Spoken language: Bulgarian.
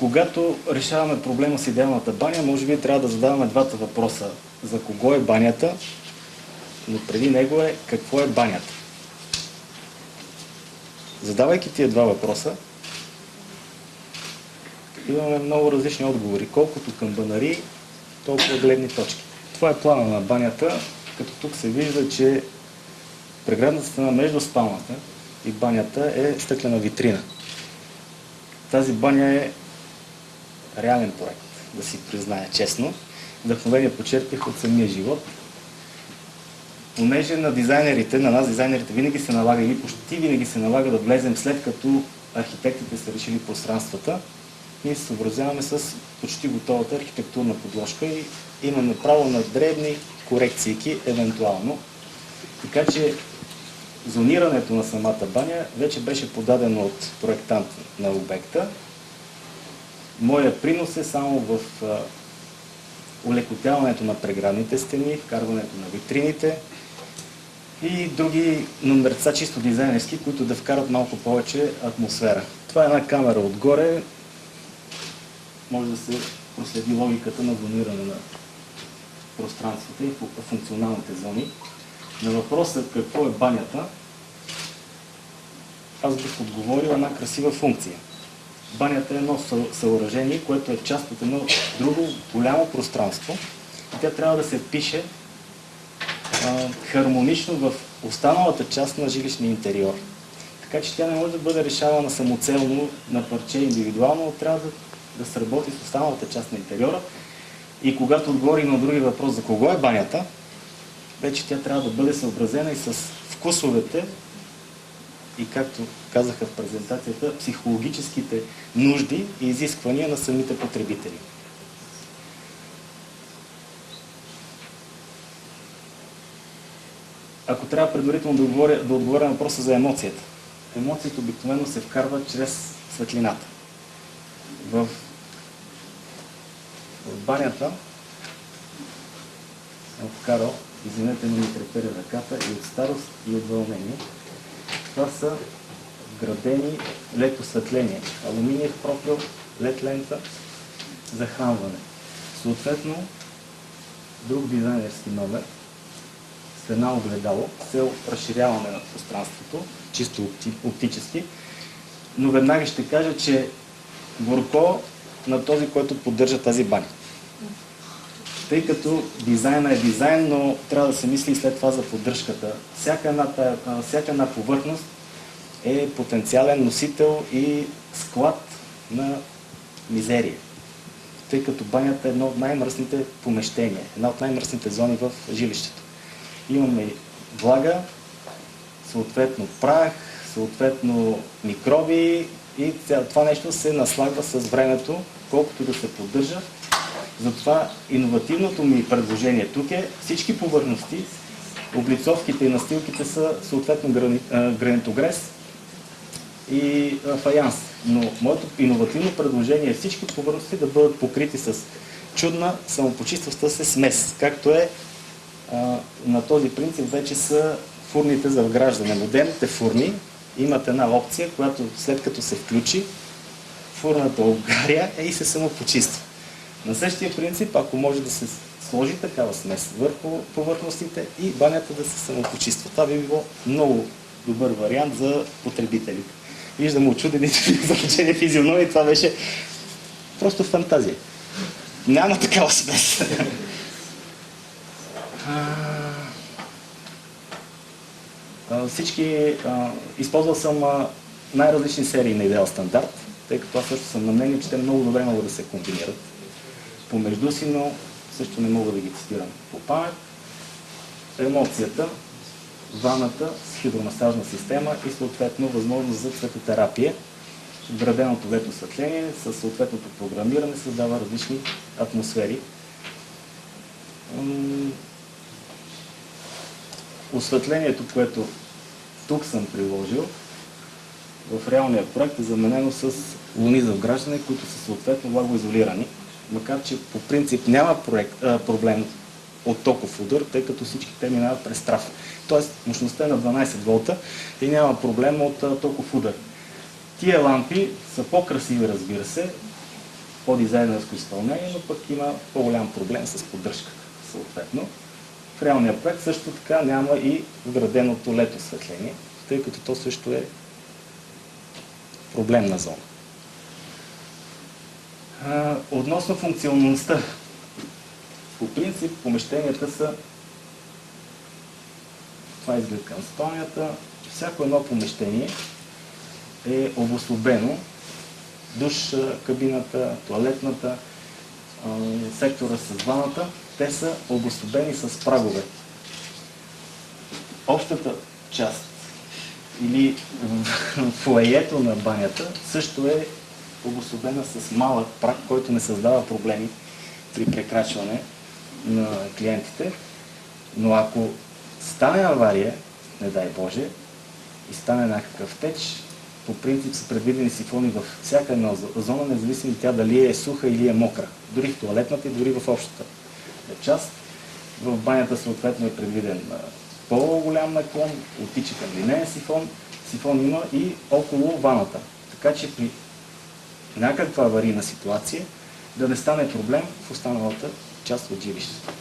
когато решаваме проблема с идеалната баня, може би трябва да задаваме двата въпроса. За кого е банята, но преди него е какво е банята. Задавайки тия два въпроса, имаме много различни отговори. Колкото към банари, толкова гледни точки. Това е плана на банята, като тук се вижда, че преградната стена между спалната и банята е стъклена витрина. Тази баня е реален проект, да си призная честно. Вдъхновение почерпих от самия живот. Понеже на дизайнерите, на нас дизайнерите винаги се налага или почти винаги се налага да влезем след като архитектите са решили пространствата, ние се съобразяваме с почти готовата архитектурна подложка и имаме право на дребни корекции, евентуално. Така че зонирането на самата баня вече беше подадено от проектант на обекта. Моя принос е само в улекотяването на преградните стени, вкарването на витрините и други номерца, чисто дизайнерски, които да вкарат малко повече атмосфера. Това е една камера отгоре. Може да се проследи логиката на зониране на пространствата и функционалните зони. На въпроса какво е банята, аз бих отговорил една красива функция. Банята е едно съоръжение, което е част от едно друго голямо пространство и тя трябва да се впише хармонично в останалата част на жилищния интериор. Така че тя не може да бъде решавана самоцелно на парче индивидуално, но трябва да се работи с останалата част на интериора. И когато отговорим на други въпрос за кого е банята, вече тя трябва да бъде съобразена и с вкусовете и, както казаха в презентацията, психологическите нужди и изисквания на самите потребители. Ако трябва предварително да отговоря на въпроса за емоцията. Емоцията обикновено се вкарва чрез светлината. В банята съм вкарал, извинете, не ми треперя ръката, и от старост, и от вълнение. Това са вградени LED осветление, алуминиев профил, LED лента, захранване. Съответно, друг дизайнерски номер с една огледало, с цел разширяване на пространството, чисто оптически, но веднага ще кажа, че горко на този, който поддържа тази баня. Тъй като дизайна е дизайн, но трябва да се мисли и след това за поддръжката. Всяка една повърхност е потенциален носител и склад на мизерия. Тъй като банята е едно от най-мръсните помещения, една от най-мръсните зони в жилището. Имаме влага, съответно прах, съответно микроби и това нещо се наслагва с времето, колкото да се поддържа. Затова иновативното ми предложение тук е всички повърхности, облицовките и настилките са съответно гранитогрес и фаянс. Но моето иновативно предложение е всички повърхности да бъдат покрити с чудна самопочистваща се смес, както е на този принцип вече са фурните за вграждане. Модерните фурни имат една опция, която след като се включи, фурната обгаря и се самопочиства. На същия принцип, ако може да се сложи такава смес върху повърхностите и банята да се самопочиства. Това би било много добър вариант за потребителите. Виждам очудени заключение физиономии, това беше просто фантазия. Няма такава смес. Използвал съм най-различни серии на Идеал Стандарт, тъй като аз също съм на мнение, че те много добре могат да се комбинират помежду си, но също не мога да ги цитирам по памет. Емоцията, ваната с хидромасажна система и съответно възможност за цветотерапия. Вграденото LED осветление със съответното програмиране създава различни атмосфери. Осветлението, което тук съм приложил, в реалния проект е заменено с луни за вграждане, които са съответно влагоизолирани. Макар че по принцип няма проблем от токов удар, тъй като всички те минават през траф. Тоест мощността е на 12 волта и няма проблем от токов удар. Тия лампи са по-красиви, разбира се, по-дизайнерско изпълнение, но пък има по-голям проблем с поддръжката, съответно. В реалния проект също така няма и вграденото LED осветление, тъй като то също е проблемна зона. Относно функционалността. По принцип помещенията са, това изглед към спалнята, всяко едно помещение е обособено. Душ, кабината, туалетната, сектора с ваната, те са обособени с прагове. Общата част или фоайето на банята също е обособена с малък праг, който не създава проблеми при прекрачване на клиентите. Но ако стане авария, не дай Боже, и стане някакъв теч, по принцип са предвидени сифони във всяка една зона, независимо тя дали е суха или е мокра. Дори в туалетната и дори в общата част. В банята съответно е предвиден по-голям наклон, оттича към линеен сифон. Сифон има и около ваната. Така че при някаква аварийна ситуация да не стане проблем в останалата част от жилището.